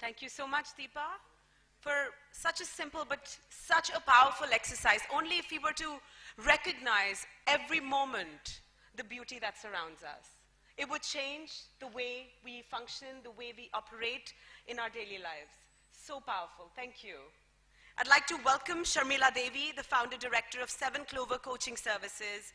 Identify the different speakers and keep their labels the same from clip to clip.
Speaker 1: Thank you so much, Deepa, for such a simple but such a powerful exercise. Only if we were to recognize every moment the beauty that surrounds us, it would change the way we function, the way we operate in our daily lives. So powerful. Thank you. I'd like to welcome Sharmila Devi, the founder director of Seven Clover Coaching Services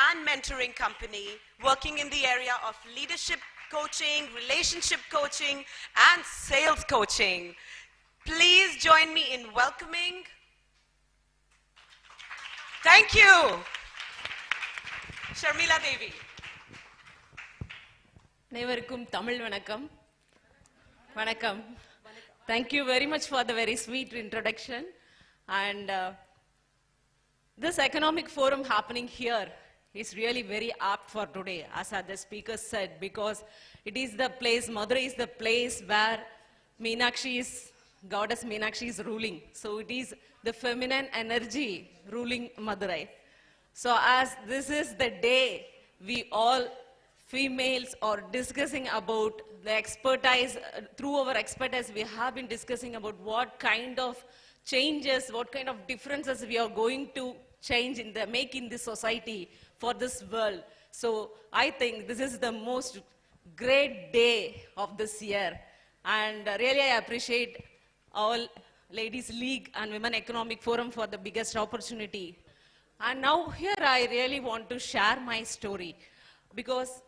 Speaker 1: and mentoring company, working in the area of leadership coaching, relationship coaching, and sales coaching. Please join me in welcoming. Thank you, Sharmila Devi.
Speaker 2: அனைவருக்கும் தமிழ் வணக்கம். வணக்கம். Thank you very much for the very sweet introduction. And this economic forum happening here is really very apt for today, as the speaker said, because it is the place, Madurai is the place where Goddess Meenakshi is ruling. So it is the feminine energy ruling Madurai. So as this is the day we all females are discussing about the expertise, through our expertise we have been discussing about what kind of changes, what kind of differences we are going to make in this society for this world. So I think this is the most great day of this year. And really I appreciate all Ladies League and Women Economic Forum for the biggest opportunity. And now here I really want to share my story, because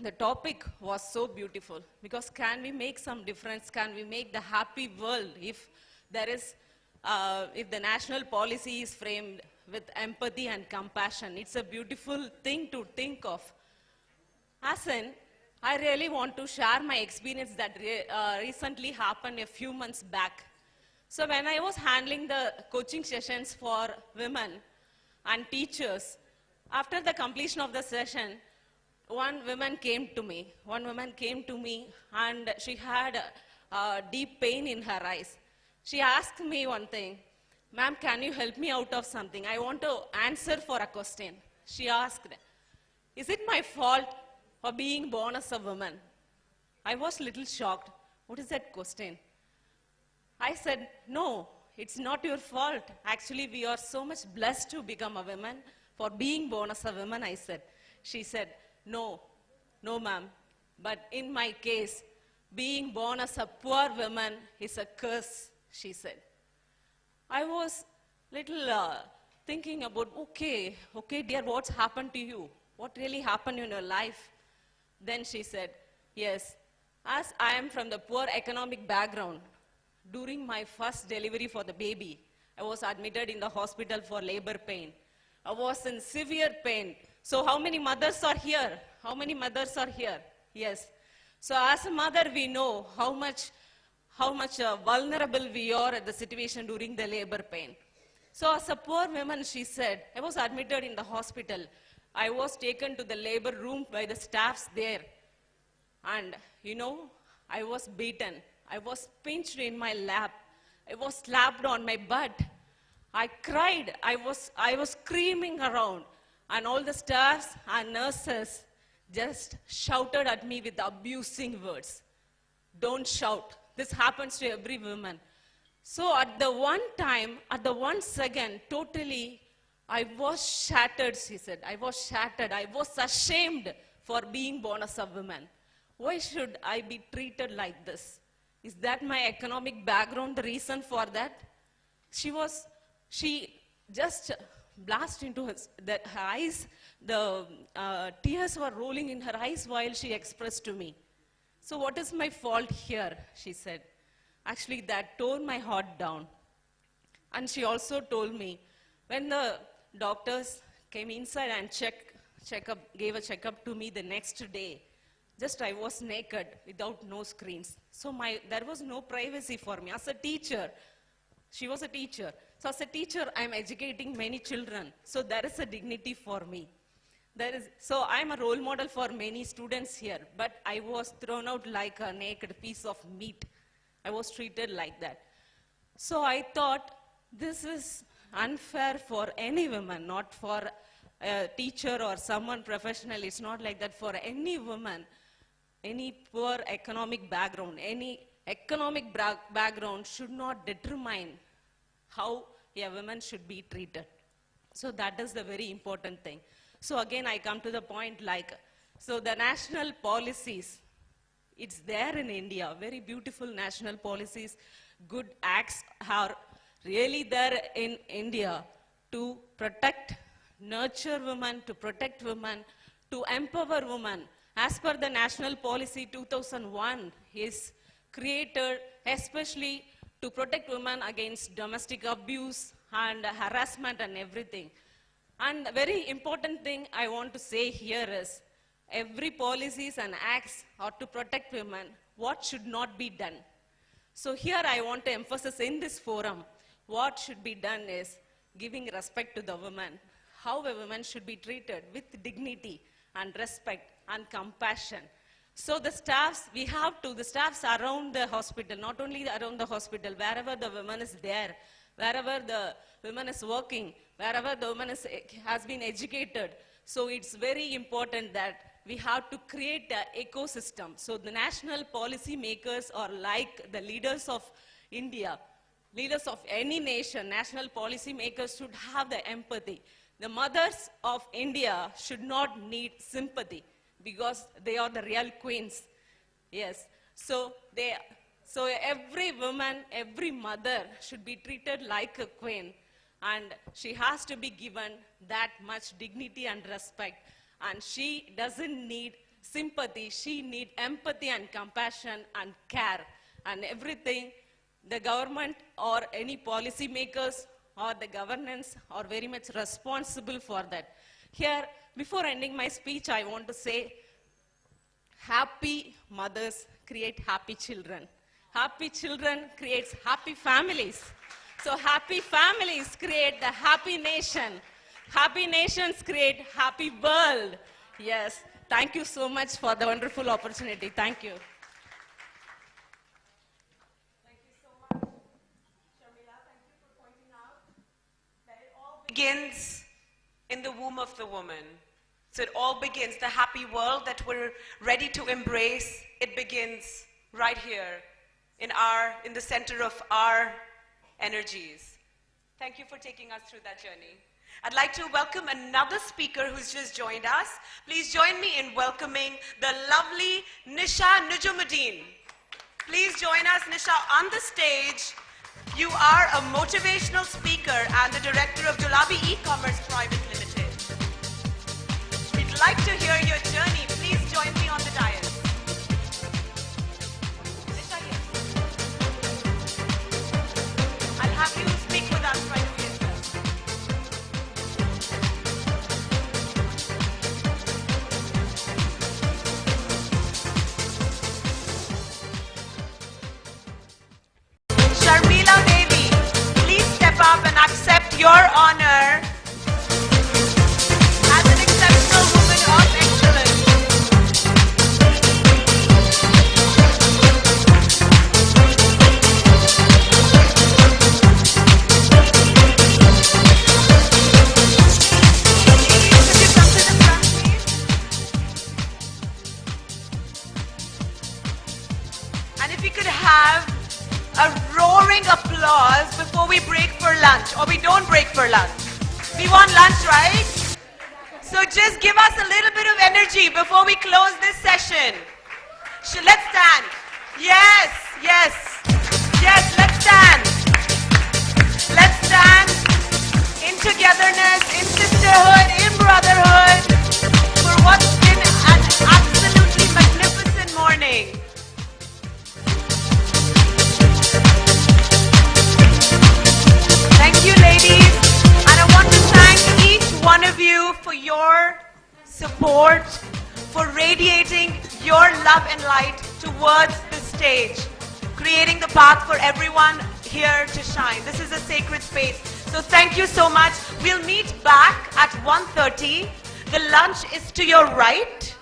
Speaker 2: the topic was so beautiful. Because can we make some difference? Can we make the happy world if there is, if the national policy is framed with empathy and compassion? It's a beautiful thing to think of. As in, I really want to share my experience that recently happened a few months back. So when I was handling the coaching sessions for women and teachers, after the completion of the session, one woman came to me and she had a deep pain in her eyes. She asked me one thing, "Ma'am, can you help me out of something? I want to answer for a question." She asked, "Is it my fault for being born as a woman?" I was a little shocked. What is that question? I said, "No, it's not your fault. Actually, we are so much blessed to become a woman for being born as a woman," I said. She said, No, ma'am. But in my case, being born as a poor woman is a curse," she said. I was little thinking about, okay, dear, what's happened to you? What really happened in your life? Then she said, "Yes, as I am from the poor economic background, during my first delivery for the baby, I was admitted in the hospital for labor pain. I was in severe pain. So how many mothers are here? How many mothers are here? Yes. So as a mother, we know how much vulnerable we are at the situation during the labor pain. So as a poor woman, she said, I was admitted in the hospital. I was taken to the labor room by the staffs there. And I was beaten. I was pinched in my lap. I was slapped on my butt. I cried. I was screaming around. And all the staffs and nurses just shouted at me with abusing words. Don't shout. This happens to every woman. So at the one second, totally, I was shattered, she said. I was shattered. I was ashamed for being born as a woman. Why should I be treated like this? Is that my economic background the reason for that? She just blast into her eyes. The tears were rolling in her eyes while she expressed to me. So what is my fault here, she said. Actually, that tore my heart down. And she also told me, when the doctors came inside and gave a checkup to me the next day, just I was naked without no screens. So there was no privacy for me. As a teacher, she was a teacher. So as a teacher, I'm educating many children. So there is a dignity for me. So I'm a role model for many students here, but I was thrown out like a naked piece of meat. I was treated like that. So I thought, this is unfair for any woman, not for a teacher or someone professional. It's not like that for any woman, any poor economic background, any economic background should not determine how a woman should be treated. So that is the very important thing. So again, I come to the point like, so the national policies, it's there in India, very beautiful national policies, good acts are really there in India to protect, nurture women, to protect women, to empower women. As per the National Policy 2001 is created especially to protect women against domestic abuse and harassment and everything. And a very important thing I want to say here is, every policies and acts are to protect women. What should not be done? So here I want to emphasize in this forum, what should be done is giving respect to the woman, how a woman should be treated with dignity and respect and compassion. So the staffs, the staffs around the hospital, not only around the hospital, wherever the woman is there, wherever the woman is working, wherever the woman has been educated. So it's very important that we have to create an ecosystem. So the national policy makers are like the leaders of India, leaders of any nation. National policy makers should have the empathy. The mothers of India should not need sympathy because they are the real queens. Yes. So every woman, every mother should be treated like a queen, and she has to be given that much dignity and respect. And she doesn't need sympathy, she needs empathy and compassion and care. And everything, the government or any policy makers or the governance are very much responsible for that. Here, before ending my speech, I want to say, happy mothers create happy children. Happy children creates happy families. So happy families create the happy nation. Happy nations create happy world. Yes. Thank you so much for the wonderful opportunity. Thank you.
Speaker 1: Thank you so much, Sharmila. Thank you for pointing out that it all begins in the womb of the woman. So it all begins, the happy world that we're ready to embrace, it begins right here in the center of our energies. Thank you for taking us through that journey. I'd like to welcome another speaker who's just joined us. Please join me in welcoming the lovely Nisha Nujumuddin. Please join us, Nisha, on the stage. You are a motivational speaker and the director of Dulabi E-Commerce Private Limited. We'd like to hear your journey. Please join me on the dais. Nisha, yes. I'll have you speak with us right away. Sharmila Devi, please step up and accept your honor as an exceptional woman of excellence. Ladies, could you come to the front, please? And if we could have a roaring applause before we break for lunch, or we don't break for lunch. We want lunch, right? So just give us a little bit of energy before we close this session. Let's stand. Yes, yes, yes, let's stand. Let's stand in togetherness, in sisterhood, in brotherhood, for what's been an absolutely magnificent morning. Thank you, ladies, and I want to thank each one of you for your support, for radiating your love and light towards the stage, creating the path for everyone here to shine. This is a sacred space, so thank you so much. We'll meet back at 1:30. The lunch is to your right.